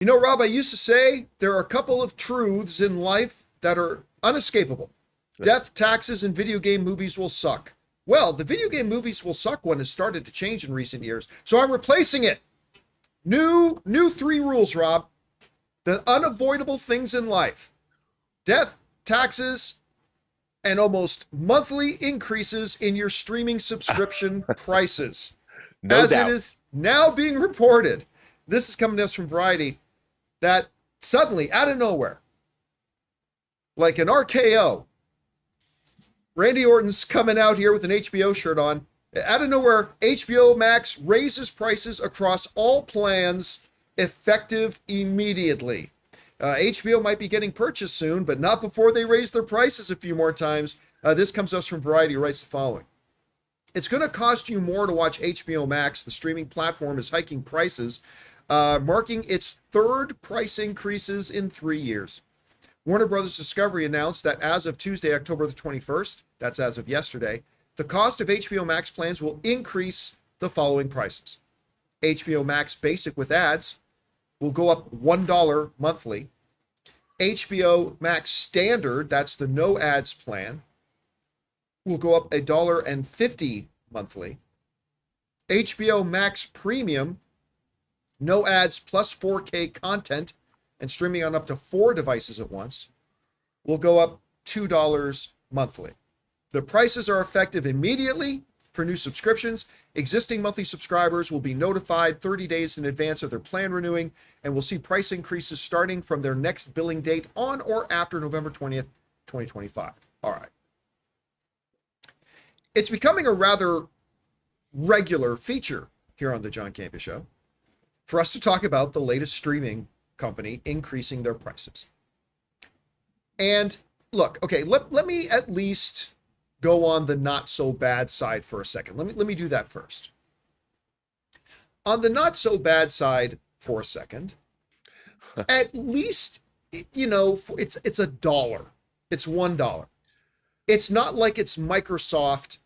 You know, Rob, I used to say there are a couple of truths in life that are unescapable. Death, taxes, and video game movies will suck. Well, the video game movies will suck one has started to change in recent years, so I'm replacing it. New three rules, Rob. The unavoidable things in life. Death, taxes, and almost monthly increases in your streaming subscription prices. No As doubt. it is now being reported, this is coming to us from Variety, that suddenly, out of nowhere, like an RKO, Randy Orton's coming out here with an HBO shirt on. Out of nowhere, HBO Max raises prices across all plans effective immediately. HBO might be getting purchased soon, but not before they raise their prices a few more times. This comes to us from Variety, who writes the following. It's going to cost you more to watch HBO Max. The streaming platform is hiking prices, marking its third price increases in 3 years. Warner Brothers Discovery announced that as of Tuesday, October the 21st, that's as of yesterday, the cost of HBO Max plans will increase the following prices. HBO Max Basic with ads will go up $1 monthly. HBO Max Standard, that's the no ads plan, will go up $1.50 monthly. HBO Max Premium, no ads plus 4K content and streaming on up to 4 devices at once, will go up $2 monthly. The prices are effective immediately for new subscriptions. Existing monthly subscribers will be notified 30 days in advance of their plan renewing and will see price increases starting from their next billing date on or after November 20th, 2025. All right. It's becoming a rather regular feature here on the John Campea Show for us to talk about the latest streaming company increasing their prices. And look, okay, let me at least go on the not so bad side for a second. Let me do that first. On the not so bad side for a second, at least, you know, it's a dollar. It's $1. It's not like it's Microsoft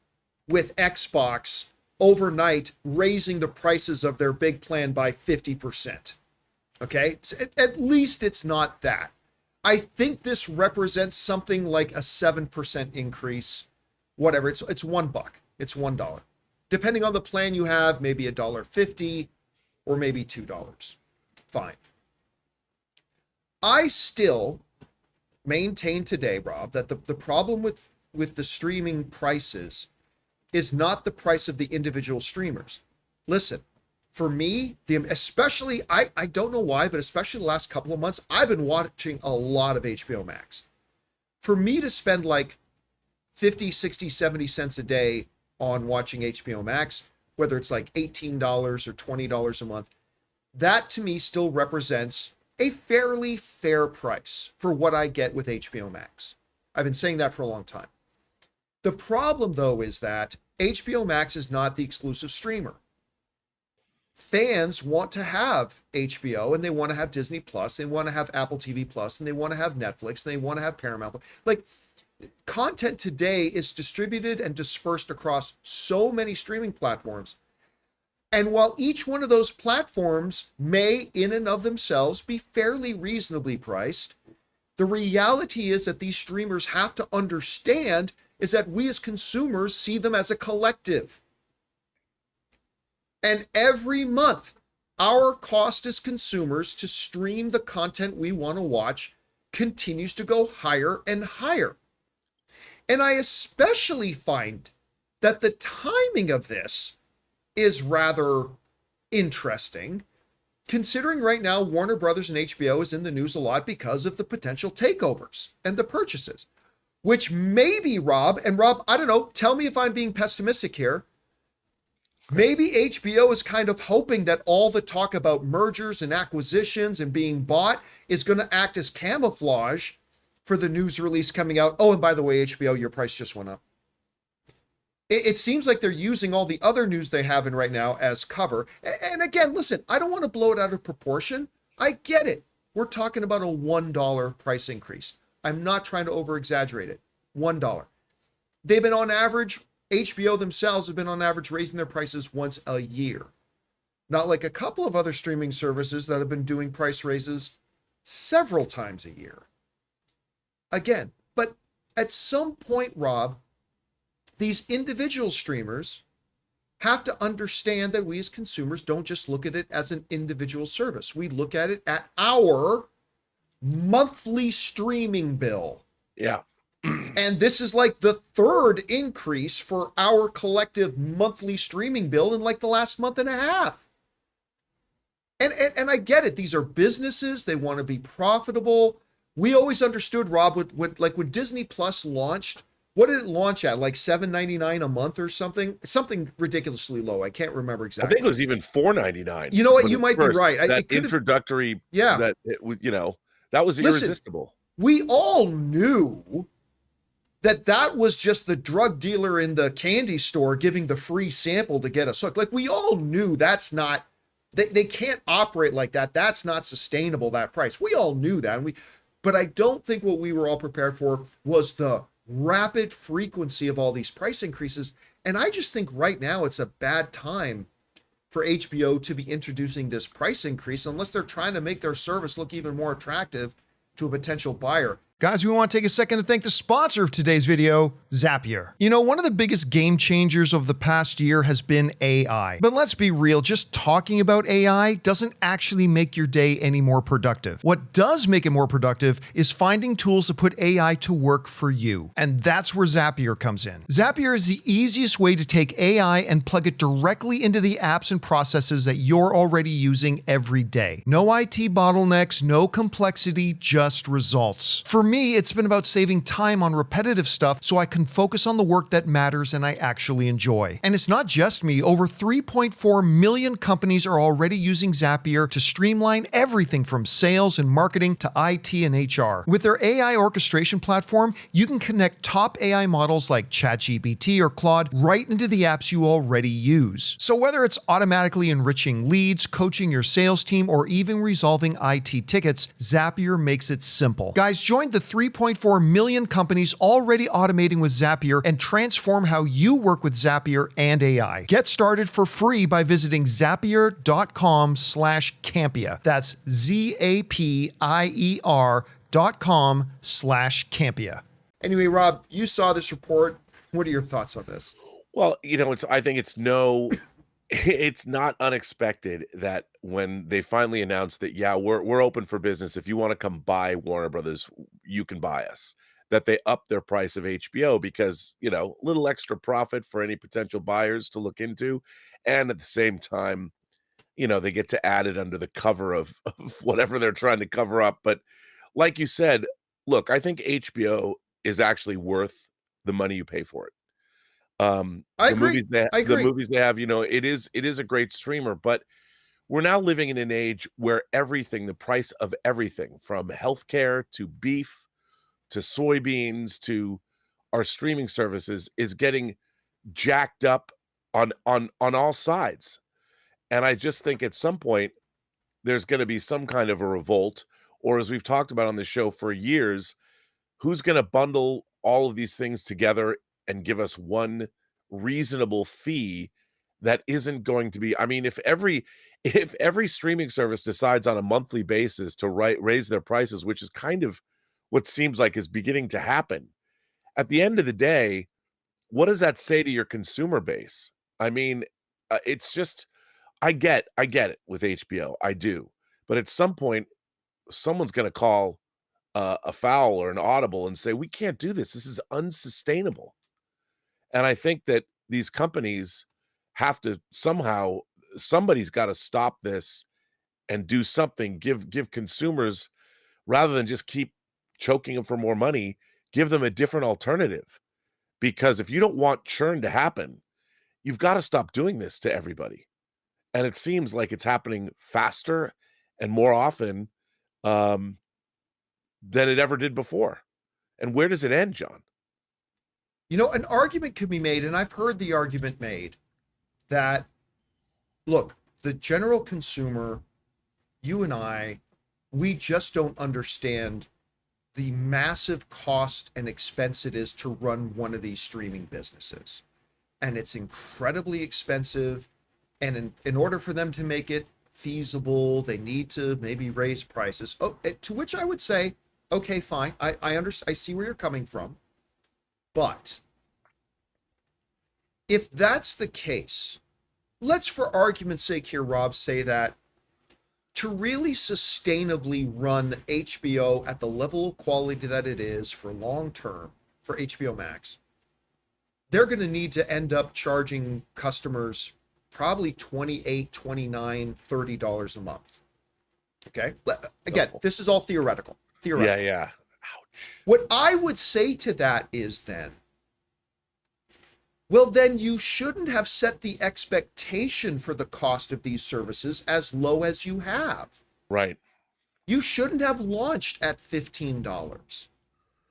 with Xbox overnight raising the prices of their big plan by 50%. Okay, so at least it's not that. I think this represents something like a 7% increase, whatever. It's $1. It's $1. Depending on the plan you have, maybe $1.50 or maybe $2. Fine. I still maintain today, Rob, that the problem with the streaming prices is not the price of the individual streamers. Listen, for me, especially, I don't know why, but especially the last couple of months, I've been watching a lot of HBO Max. For me to spend like 50, 60, 70 cents a day on watching HBO Max, whether it's like $18 or $20 a month, that to me still represents a fairly fair price for what I get with HBO Max. I've been saying that for a long time. The problem, though, is that HBO Max is not the exclusive streamer. Fans want to have HBO and they want to have Disney Plus, they want to have Apple TV Plus, and they want to have Netflix, and they want to have Paramount. Like, content today is distributed and dispersed across so many streaming platforms. And while each one of those platforms may, in and of themselves, be fairly reasonably priced, the reality is that these streamers have to understand is that we as consumers see them as a collective. And every month, our cost as consumers to stream the content we want to watch continues to go higher and higher. And I especially find that the timing of this is rather interesting, considering right now Warner Brothers and HBO is in the news a lot because of the potential takeovers and the purchases, which maybe, Rob, I don't know, tell me if I'm being pessimistic here, maybe HBO is kind of hoping that all the talk about mergers and acquisitions and being bought is going to act as camouflage for the news release coming out. Oh, and by the way, HBO, your price just went up. It seems like they're using all the other news they have in right now as cover. And again, listen, I don't want to blow it out of proportion. I get it. We're talking about a $1 price increase. I'm not trying to over-exaggerate it. $1. They've been on average, HBO themselves have been on average raising their prices once a year. Not like a couple of other streaming services that have been doing price raises several times a year. Again, but at some point, Rob, these individual streamers have to understand that we as consumers don't just look at it as an individual service. We look at it at our monthly streaming bill. Yeah. And this is like the third increase for our collective monthly streaming bill in like the last month and a half. And I get it. These are businesses. They want to be profitable. We always understood, Rob, when Disney Plus launched, what did it launch at? Like $7.99 a month or something? Something ridiculously low. I can't remember exactly. I think it was even $4.99. You know what? You might be right. That introductory, yeah. That that was irresistible. We all knew that was just the drug dealer in the candy store giving the free sample to get us hooked. Like, we all knew that's not, they can't operate like that. That's not sustainable, that price. We all knew that. But I don't think what we were all prepared for was the rapid frequency of all these price increases. And I just think right now it's a bad time for HBO to be introducing this price increase unless they're trying to make their service look even more attractive to a potential buyer. Guys, we want to take a second to thank the sponsor of today's video, Zapier. You know, one of the biggest game changers of the past year has been AI. But let's be real, just talking about AI doesn't actually make your day any more productive. What does make it more productive is finding tools to put AI to work for you. And that's where Zapier comes in. Zapier is the easiest way to take AI and plug it directly into the apps and processes that you're already using every day. No IT bottlenecks, no complexity, just results. For me, it's been about saving time on repetitive stuff so I can focus on the work that matters and I actually enjoy. And it's not just me. Over 3.4 million companies are already using Zapier to streamline everything from sales and marketing to IT and HR. With their AI orchestration platform, you can connect top AI models like ChatGPT or Claude right into the apps you already use. So whether it's automatically enriching leads, coaching your sales team, or even resolving IT tickets, Zapier makes it simple. Guys, join the 3.4 million companies already automating with Zapier and transform how you work with Zapier and AI. Get started for free by visiting zapier.com/Campea. That's zapier.com/Campea. Anyway, Rob, you saw this report. What are your thoughts on this? Well, I think it's not unexpected that when they finally announced that, yeah, we're open for business. If you want to come buy Warner Brothers, you can buy us. That they upped their price of HBO because, a little extra profit for any potential buyers to look into. And at the same time, they get to add it under the cover of whatever they're trying to cover up. But like you said, look, I think HBO is actually worth the money you pay for it. I agree. The movies they have, it is a great streamer, but we're now living in an age where the price of everything from healthcare to beef to soybeans to our streaming services is getting jacked up on all sides. And I just think at some point there's going to be some kind of a revolt, or as we've talked about on the show for years, who's going to bundle all of these things together and give us one reasonable fee that isn't going to be, if every streaming service decides on a monthly basis to raise their prices, which is kind of what seems like is beginning to happen, at the end of the day, what does that say to your consumer base? It's just, I get it with HBO, I do, but at some point someone's going to call a foul or an audible and say, we can't do this is unsustainable. And I think that these companies have to somebody's got to stop this and do something, give consumers, rather than just keep choking them for more money, give them a different alternative. Because if you don't want churn to happen, you've got to stop doing this to everybody. And it seems like it's happening faster and more often than it ever did before. And where does it end, John? An argument could be made, and I've heard the argument made, that, look, the general consumer, you and I, we just don't understand the massive cost and expense it is to run one of these streaming businesses. And it's incredibly expensive. And in order for them to make it feasible, they need to maybe raise prices. Oh, to which I would say, okay, fine. I understand. I see where you're coming from. But if that's the case, let's, for argument's sake here, Rob, say that to really sustainably run HBO at the level of quality that it is for long term for HBO Max, they're going to need to end up charging customers probably $28, $29, $30 a month. Okay? Again, this is all theoretical. Yeah, yeah. Ouch. What I would say to that is then, well, then you shouldn't have set the expectation for the cost of these services as low as you have. Right. You shouldn't have launched at $15.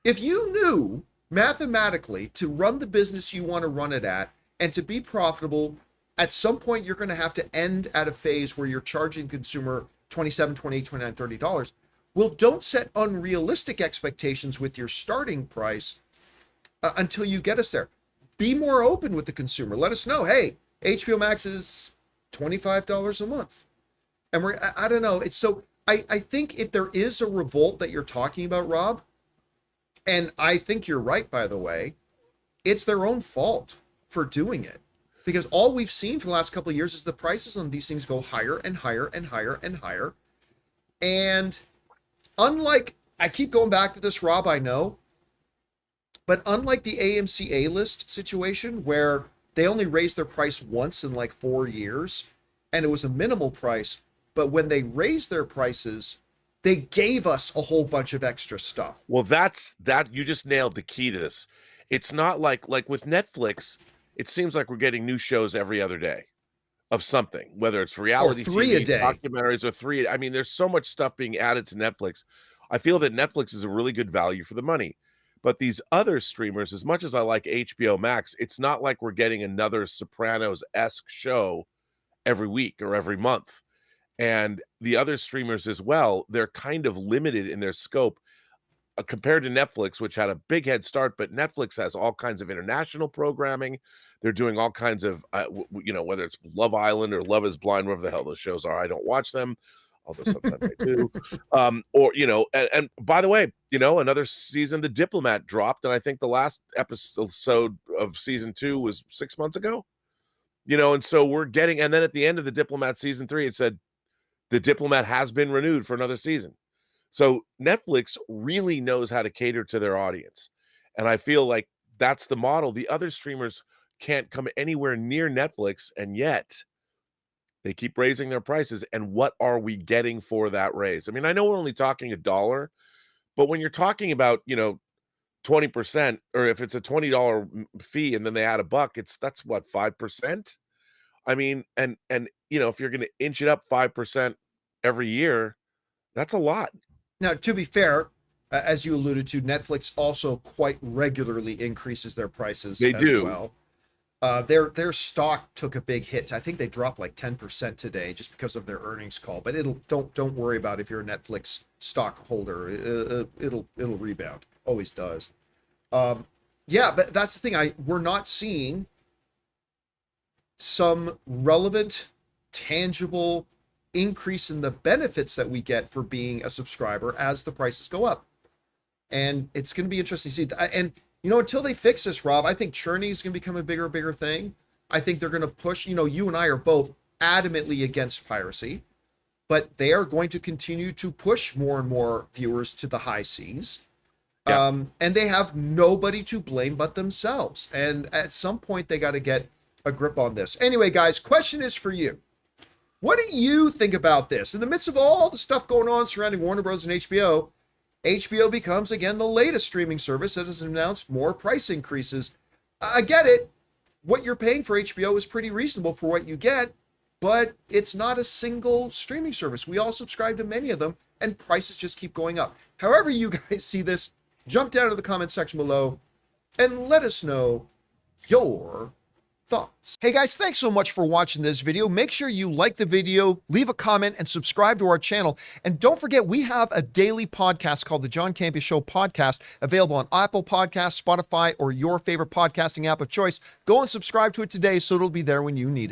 If you knew mathematically to run the business you want to run it at and to be profitable, at some point you're going to have to end at a phase where you're charging consumer $27, $28, $29, $30. Well, don't set unrealistic expectations with your starting price until you get us there. Be more open with the consumer. Let us know, hey, HBO Max is $25 a month. And I don't know. It's so, I think if there is a revolt that you're talking about, Rob, and I think you're right, by the way, it's their own fault for doing it. Because all we've seen for the last couple of years is the prices on these things go higher and higher and higher and higher. And unlike, I keep going back to this, Rob, I know, but unlike the AMC A-list situation where they only raised their price once in like 4 years, and it was a minimal price, but when they raised their prices, they gave us a whole bunch of extra stuff. Well, you just nailed the key to this. It's not like with Netflix, it seems like we're getting new shows every other day of something, whether it's reality TV, a day, documentaries, or 3. I mean, there's so much stuff being added to Netflix. I feel that Netflix is a really good value for the money. But these other streamers, as much as I like HBO Max, it's not like we're getting another Sopranos-esque show every week or every month. And the other streamers as well, they're kind of limited in their scope compared to Netflix, which had a big head start. But Netflix has all kinds of international programming. They're doing all kinds of, whether it's Love Island or Love is Blind, whatever the hell those shows are. I don't watch them, although sometimes I do. And by the way, another season, The Diplomat dropped, and I think the last episode of season 2 was 6 months ago. And so we're getting, and then at the end of The Diplomat season 3, it said The Diplomat has been renewed for another season. So Netflix really knows how to cater to their audience. And I feel like that's the model. The other streamers can't come anywhere near Netflix, and yet they keep raising their prices. And what are we getting for that raise? I mean, I know we're only talking $1, but when you're talking about, 20%, or if it's a $20 fee and then they add $1, that's what, 5%? I mean, and if you're going to inch it up 5% every year, that's a lot. Now, to be fair, as you alluded to, Netflix also quite regularly increases their prices. They do. Well. Their stock took a big hit. I think they dropped like 10% today just because of their earnings call. But don't worry about it if you're a Netflix stock holder. It'll rebound. Always does. Yeah, but that's the thing. We're not seeing some relevant, tangible increase in the benefits that we get for being a subscriber as the prices go up. And it's going to be interesting to see. And until they fix this, Rob, I think churning is going to become a bigger thing. I think they're going to push, you and I are both adamantly against piracy, but they are going to continue to push more and more viewers to the high seas. Yeah. And they have nobody to blame but themselves. And at some point, they got to get a grip on this. Anyway, guys, question is for you. What do you think about this? In the midst of all the stuff going on surrounding Warner Bros. And HBO becomes, again, the latest streaming service that has announced more price increases. I get it. What you're paying for HBO is pretty reasonable for what you get, but it's not a single streaming service. We all subscribe to many of them, and prices just keep going up. However you guys see this, jump down to the comment section below and let us know your thoughts. Hey guys, thanks so much for watching this video. Make sure you like the video, leave a comment, and subscribe to our channel. And don't forget, we have a daily podcast called the John Campea Show podcast, available on Apple Podcasts, Spotify, or your favorite podcasting app of choice. Go and subscribe to it today so it'll be there when you need it.